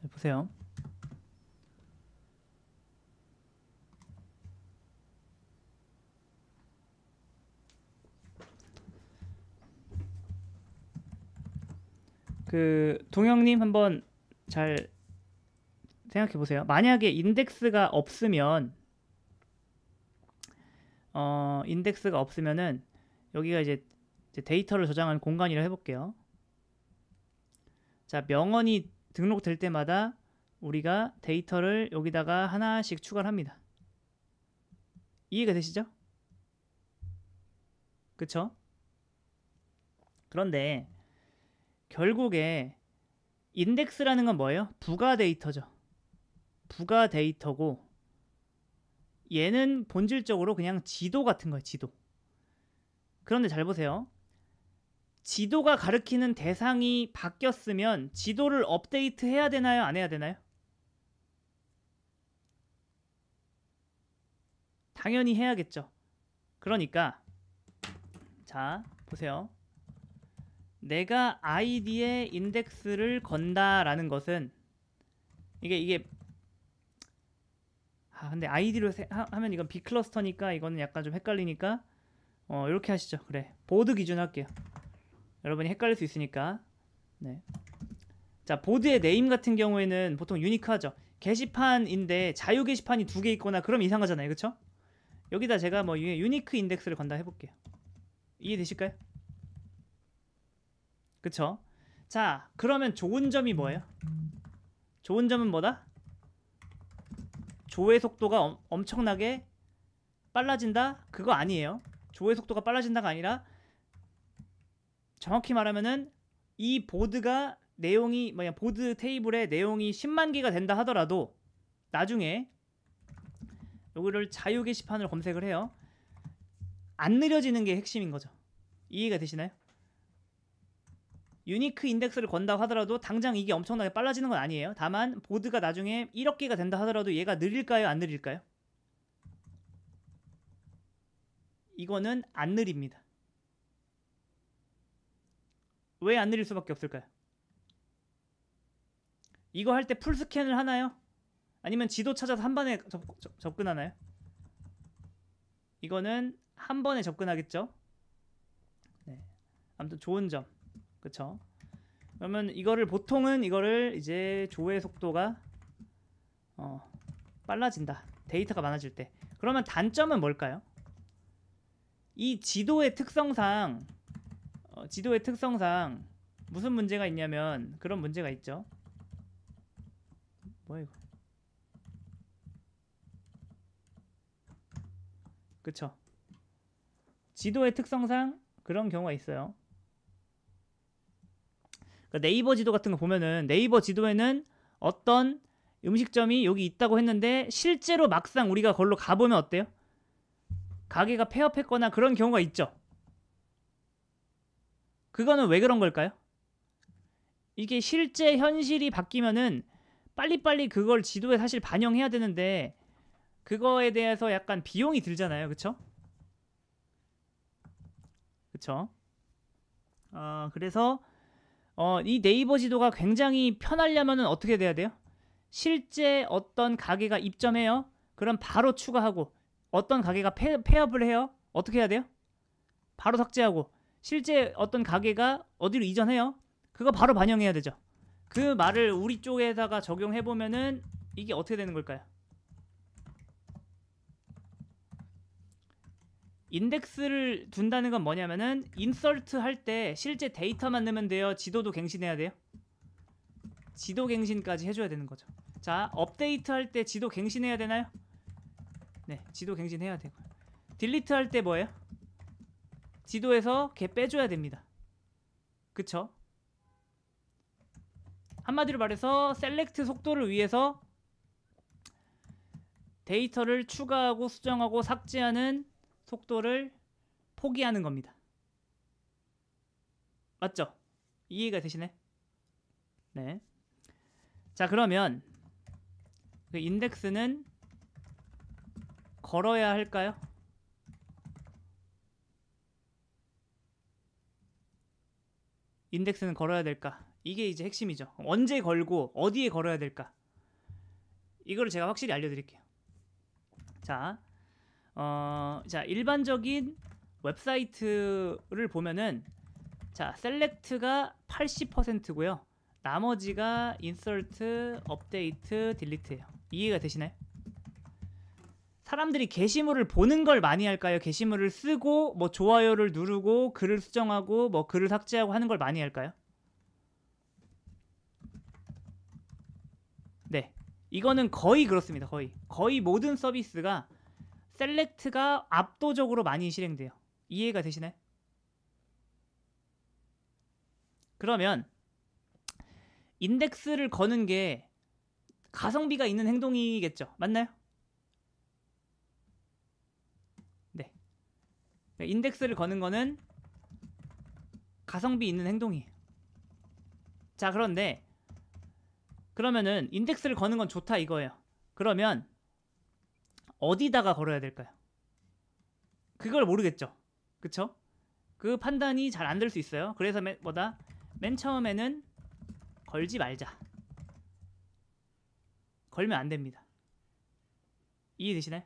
잘 보세요. 동영님 한번 잘 생각해 보세요. 만약에 인덱스가 없으면 인덱스가 없으면은 여기가 이제 데이터를 저장하는 공간이라 해볼게요. 자, 명언이 등록될 때마다 우리가 데이터를 여기다가 하나씩 추가를 합니다. 이해가 되시죠? 그쵸? 그런데 결국에 인덱스라는 건 뭐예요? 부가 데이터죠. 부가 데이터고 얘는 본질적으로 그냥 지도 같은 거예요. 지도. 그런데 잘 보세요. 지도가 가리키는 대상이 바뀌었으면 지도를 업데이트 해야 되나요? 안 해야 되나요? 당연히 해야겠죠. 그러니까 자, 보세요. 내가 아이디에 인덱스를 건다라는 것은 이게 근데 아이디로 하면 이건 빅클러스터니까 이거는 약간 좀 헷갈리니까 이렇게 하시죠. 그래, 보드 기준 할게요. 여러분이 헷갈릴 수 있으니까. 네. 자, 보드의 네임 같은 경우에는 보통 유니크하죠. 게시판인데 자유 게시판이 2개 있거나 그럼 이상하잖아요. 그쵸? 여기다 제가 뭐 유니크 인덱스를 건다 해볼게요. 이해되실까요? 그쵸? 자, 그러면 좋은 점이 뭐예요? 좋은 점은 뭐다? 조회 속도가 엄청나게 빨라진다? 그거 아니에요. 조회 속도가 빨라진다가 아니라 정확히 말하면은 이 보드가 내용이 보드 테이블에 내용이 10만 개가 된다 하더라도 나중에 여기를 자유 게시판을 검색을 해요. 안 느려지는 게 핵심인 거죠. 이해가 되시나요? 유니크 인덱스를 건다고 하더라도 당장 이게 엄청나게 빨라지는 건 아니에요. 다만 보드가 나중에 1억 개가 된다 하더라도 얘가 느릴까요? 안 느릴까요? 이거는 안 느립니다. 왜 안 느릴 수밖에 없을까요? 이거 할 때 풀스캔을 하나요? 아니면 지도 찾아서 한 번에 접근하나요? 이거는 한 번에 접근하겠죠? 네. 아무튼 좋은 점. 그쵸? 그러면 이거를 보통은 이거를 이제 조회 속도가 빨라진다. 데이터가 많아질 때. 그러면 단점은 뭘까요? 이 지도의 특성상 무슨 문제가 있냐면 그런 문제가 있죠. 뭐야 이거? 그쵸? 지도의 특성상 그런 경우가 있어요. 그러니까 네이버 지도 같은 거 보면은 네이버 지도에는 어떤 음식점이 여기 있다고 했는데 실제로 막상 우리가 걸로 가보면 어때요? 가게가 폐업했거나 그런 경우가 있죠. 그거는 왜 그런 걸까요? 이게 실제 현실이 바뀌면은 빨리빨리 그걸 지도에 사실 반영해야 되는데 그거에 대해서 약간 비용이 들잖아요. 그쵸? 그쵸? 그래서 이 네이버 지도가 굉장히 편하려면은 어떻게 돼야 돼요? 실제 어떤 가게가 입점해요? 그럼 바로 추가하고 어떤 가게가 폐업을 해요? 어떻게 해야 돼요? 바로 삭제하고 실제 어떤 가게가 어디로 이전해요? 그거 바로 반영해야 되죠. 그 말을 우리 쪽에다가 적용해보면은 이게 어떻게 되는 걸까요? 인덱스를 둔다는 건 뭐냐면은 인서트 할 때 실제 데이터만 넣으면 돼요? 지도도 갱신해야 돼요? 지도 갱신까지 해줘야 되는 거죠. 자, 업데이트 할 때 지도 갱신해야 되나요? 네, 지도 갱신해야 되고. 딜리트 할 때 뭐예요? 지도에서 걔 빼줘야 됩니다. 그쵸? 한마디로 말해서 셀렉트 속도를 위해서 데이터를 추가하고 수정하고 삭제하는 속도를 포기하는 겁니다. 맞죠? 이해가 되시네? 네. 자, 그러면 그 인덱스는 걸어야 할까요? 인덱스는 걸어야 될까? 이게 이제 핵심이죠. 언제 걸고 어디에 걸어야 될까? 이거를 제가 확실히 알려드릴게요. 자, 자 일반적인 웹사이트를 보면은 자 셀렉트가 80%고요. 나머지가 인서트, 업데이트, 딜리트예요. 이해가 되시나요? 사람들이 게시물을 보는 걸 많이 할까요? 게시물을 쓰고 뭐 좋아요를 누르고 글을 수정하고 뭐 글을 삭제하고 하는 걸 많이 할까요? 네, 이거는 거의 그렇습니다. 거의 모든 서비스가 셀렉트가 압도적으로 많이 실행돼요. 이해가 되시나요? 그러면 인덱스를 거는 게 가성비가 있는 행동이겠죠. 맞나요? 네. 인덱스를 거는 거는 가성비 있는 행동이에요. 자, 그런데 그러면은 인덱스를 거는 건 좋다 이거예요. 그러면 어디다가 걸어야 될까요? 그걸 모르겠죠. 그쵸? 그 판단이 잘 안 될 수 있어요. 그래서 맨 처음에는 걸지 말자. 걸면 안 됩니다. 이해되시나요?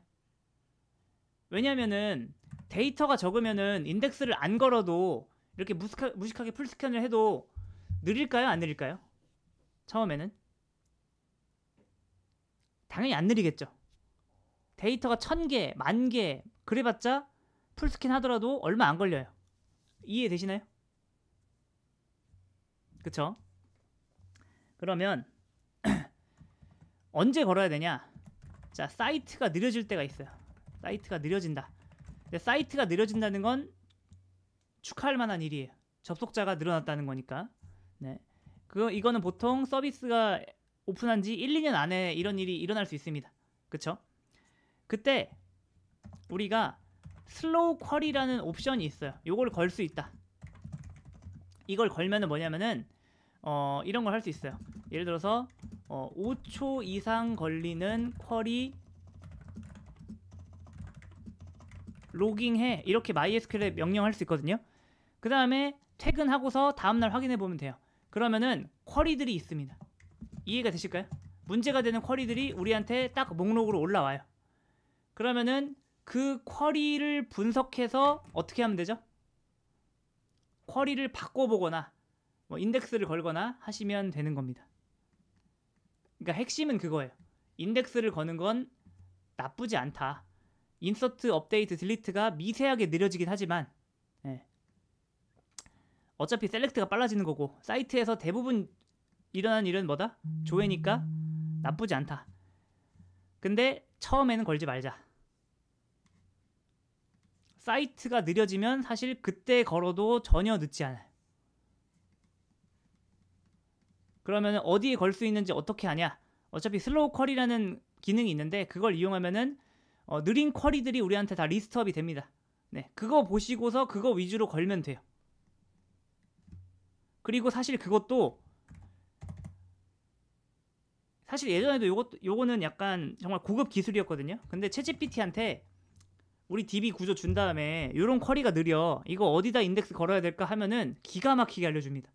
왜냐면은 데이터가 적으면은 인덱스를 안 걸어도 이렇게 무식하게 풀스캔을 해도 느릴까요? 안 느릴까요? 처음에는 당연히 안 느리겠죠. 데이터가 1000개, 10,000개 그래봤자 풀스캔 하더라도 얼마 안 걸려요. 이해되시나요? 그쵸? 그러면 언제 걸어야 되냐? 자, 사이트가 느려질 때가 있어요. 사이트가 느려진다. 근데 사이트가 느려진다는 건 축하할 만한 일이에요. 접속자가 늘어났다는 거니까. 네. 이거는 보통 서비스가 오픈한 지 1, 2년 안에 이런 일이 일어날 수 있습니다. 그쵸? 그때 우리가 슬로우 쿼리라는 옵션이 있어요. 요걸 걸 수 있다. 이걸 걸면은 뭐냐면은 이런 걸 할 수 있어요. 예를 들어서 5초 이상 걸리는 쿼리 로깅해 이렇게 MySQL에 명령할 수 있거든요. 그 다음에 퇴근하고서 다음날 확인해 보면 돼요. 그러면은 쿼리들이 있습니다. 이해가 되실까요? 문제가 되는 쿼리들이 우리한테 딱 목록으로 올라와요. 그러면은 그 쿼리를 분석해서 어떻게 하면 되죠? 쿼리를 바꿔보거나 뭐 인덱스를 걸거나 하시면 되는 겁니다. 그러니까 핵심은 그거예요. 인덱스를 거는 건 나쁘지 않다. 인서트, 업데이트, 딜리트가 미세하게 느려지긴 하지만 어차피 셀렉트가 빨라지는 거고 사이트에서 대부분 일어나는 일은 뭐다? 조회니까 나쁘지 않다. 근데 처음에는 걸지 말자. 사이트가 느려지면 사실 그때 걸어도 전혀 늦지 않아요. 그러면 어디에 걸 수 있는지 어떻게 하냐? 어차피 슬로우 쿼리라는 기능이 있는데 그걸 이용하면은 느린 쿼리들이 우리한테 다 리스트업이 됩니다. 네, 그거 보시고서 그거 위주로 걸면 돼요. 그리고 사실 그것도 사실 예전에도 요거는 약간 정말 고급 기술이었거든요. 근데 챗GPT한테 우리 DB 구조 준 다음에 요런 쿼리가 느려 이거 어디다 인덱스 걸어야 될까 하면은 기가 막히게 알려줍니다.